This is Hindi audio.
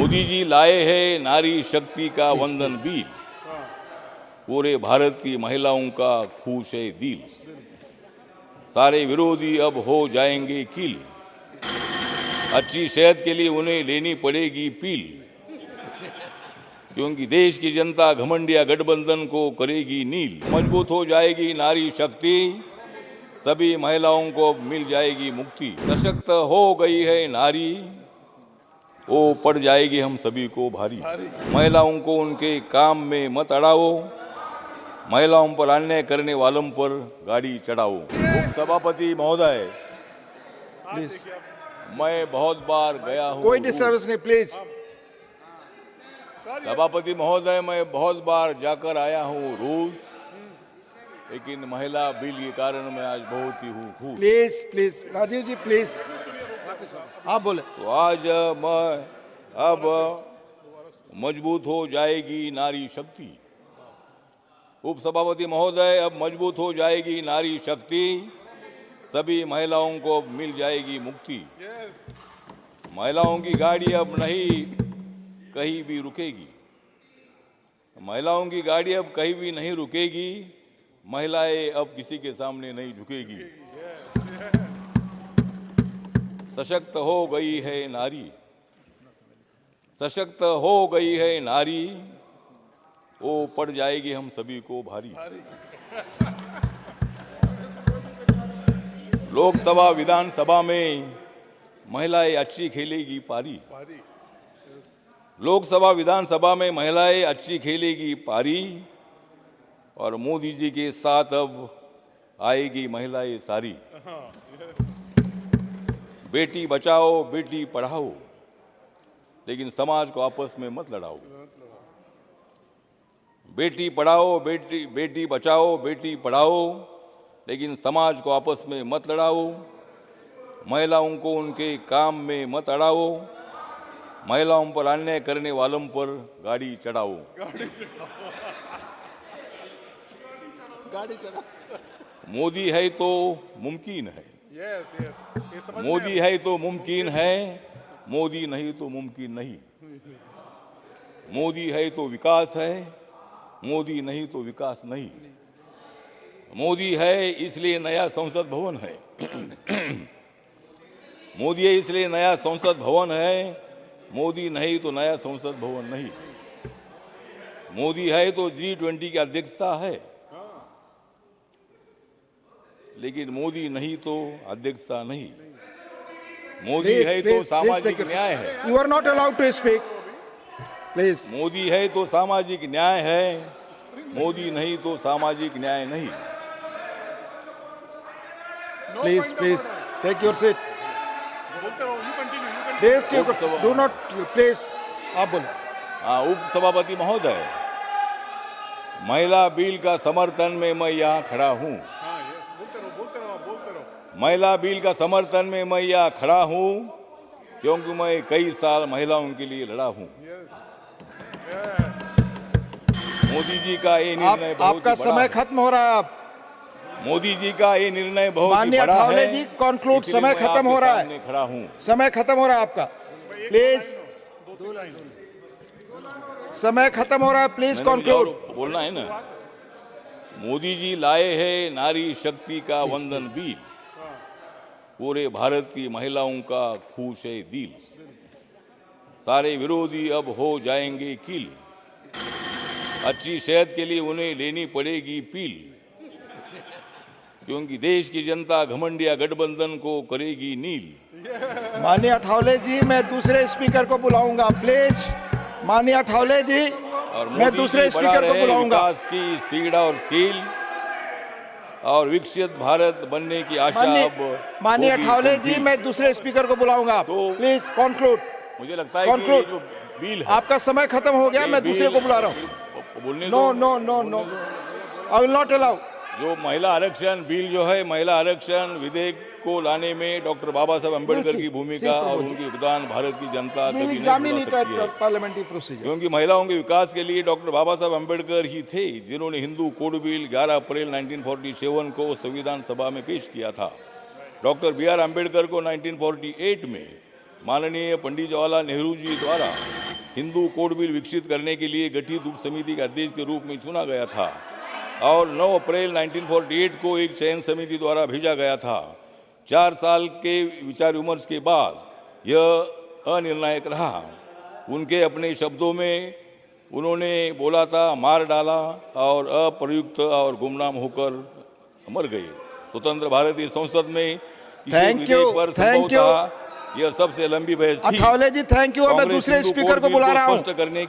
मोदी जी लाए हैं नारी शक्ति का वंदन बिल, पूरे भारत की महिलाओं का खुश है दिल। सारे विरोधी अब हो जाएंगे किल, अच्छी सेहत के लिए उन्हें लेनी पड़ेगी पील, क्योंकि देश की जनता घमंडिया गठबंधन को करेगी नील। मजबूत हो जाएगी नारी शक्ति, सभी महिलाओं को मिल जाएगी मुक्ति। सशक्त हो गई है नारी, वो पड़ जाएगी हम सभी को भारी। महिलाओं को उनके काम में मत अड़ाओ, महिलाओं पर अन्याय करने वालों पर गाड़ी चढ़ाओ। उप सभापति महोदय, प्लीज, मैं बहुत बार गया हूँ। कोई डिस्टर्बेंस नहीं, प्लीज। सभापति महोदय, मैं बहुत बार जाकर आया हूँ रूस, लेकिन महिला बिल के कारण मैं आज बहुत ही हूँ खुश। Please please Rajeev ji, please आप बोले। तो आज मैं अब मजबूत हो जाएगी नारी शक्ति। उप सभापति महोदय, अब मजबूत हो जाएगी नारी शक्ति, सभी महिलाओं को मिल जाएगी मुक्ति। महिलाओं की गाड़ी अब नहीं कहीं भी रुकेगी, महिलाओं की गाड़ी अब कहीं भी नहीं रुकेगी, महिलाएं अब किसी के सामने नहीं झुकेगी। सशक्त हो गई है नारी, सशक्त हो गई है नारी, वो पड़ जाएगी हम सभी को भारी। लोकसभा विधानसभा में महिलाएं अच्छी खेलेगी पारी, लोकसभा विधानसभा में महिलाएं अच्छी खेलेगी पारी, और मोदी जी के साथ अब आएगी महिलाएं सारी। बेटी बचाओ बेटी पढ़ाओ, लेकिन समाज को आपस में मत लड़ाओ। बेटी पढ़ाओ बेटी बचाओ बेटी पढ़ाओ, लेकिन समाज को आपस में मत लड़ाओ। महिलाओं को उनके काम में मत अड़ाओ, महिलाओं पर अन्याय करने वालों पर गाड़ी चढ़ाओ। मोदी है तो मुमकिन है, मोदी है तो मुमकिन है, मोदी नहीं तो मुमकिन नहीं। मोदी है तो विकास है, मोदी नहीं तो विकास नहीं। मोदी है इसलिए नया संसद भवन है, मोदी है इसलिए नया संसद भवन है, मोदी नहीं तो नया संसद भवन नहीं। मोदी है तो G20 की अध्यक्षता है, लेकिन मोदी नहीं तो अध्यक्षता नहीं। मोदी है तो सामाजिक न्याय है। You are not allowed to speak, please. Modi है तो सामाजिक न्याय है, मोदी नहीं तो सामाजिक न्याय नहीं। Please please take your seat. Please do not, please आप बोलो। उप सभापति महोदय, महिला बिल का समर्थन में मैं यहाँ खड़ा हूँ। महिला बिल का समर्थन में मैं यहाँ खड़ा हूँ, क्योंकि मैं कई साल महिलाओं के लिए लड़ा हूँ। मोदी जी का ये निर्णय आपका समय खत्म हो रहा है। आप मोदी जी का ये निर्णय बहुत ही माननीय बड़ा है। ठावले जी, कंक्लूड। समय खत्म हो रहा है, खड़ा हूँ। समय खत्म हो रहा है आपका, प्लीज। समय खत्म हो रहा है, प्लीज कंक्लूड। बोलना है ना। मोदी जी लाए हैं नारी शक्ति का वंदन बिल, पूरे भारत की महिलाओं का खुश है दिल। सारे विरोधी अब हो जाएंगे किल, अच्छी सेहत के लिए उन्हें लेनी पड़ेगी पील, क्योंकि देश की जनता घमंडिया गठबंधन को करेगी नील। माननीय ठावले जी, मैं दूसरे स्पीकर को बुलाऊंगा, प्लीज। माननीय ठावले जी, और मैं दूसरे स्पीकर को बुलाऊंगा। विकास की स्पीड और स्किल और विकसित भारत बनने की आशा अब माननीय ठावले जी, मैं दूसरे स्पीकर को बुलाऊंगा, तो प्लीज कंक्लूड। मुझे लगता है कि ये जो बिल है, आपका समय खत्म हो गया, मैं दूसरे को बुला रहा हूँ। बोलने no no no no, I will not allow. जो महिला आरक्षण बिल जो है, महिला आरक्षण विधेयक को लाने में डॉक्टर बाबा साहब अम्बेडकर की भूमिका और उनकी योगदान भारत की जनता कभी नहीं भुला सकती है। पार्लियामेंट्री प्रोसीजर, क्योंकि महिलाओं के विकास के लिए डॉक्टर बाबा साहब अम्बेडकर ही थे जिन्होंने हिंदू कोड बिल 11 अप्रैल 1947 को संविधान सभा में पेश किया था। डॉक्टर BR अम्बेडकर को 1948 में माननीय पंडित जवाहरलाल नेहरू जी द्वारा हिंदू कोड बिल विकसित करने के लिए गठित उप समिति के अध्यक्ष के रूप में चुना गया था और 9 अप्रैल 1948 को एक चयन समिति द्वारा भेजा गया था। 4 साल के विचार विमर्श के बाद यह अनिर्णायक रहा। उनके अपने शब्दों में उन्होंने बोला था, मार डाला और अप्रयुक्त और गुमनाम होकर मर गए। स्वतंत्र भारतीय संसद में थैंक यू, थैंक यू। यह सबसे लंबी बहस थी। अठावले जी थैंक यू। मैं दूसरे स्पीकर को बुला रहा हूं। करने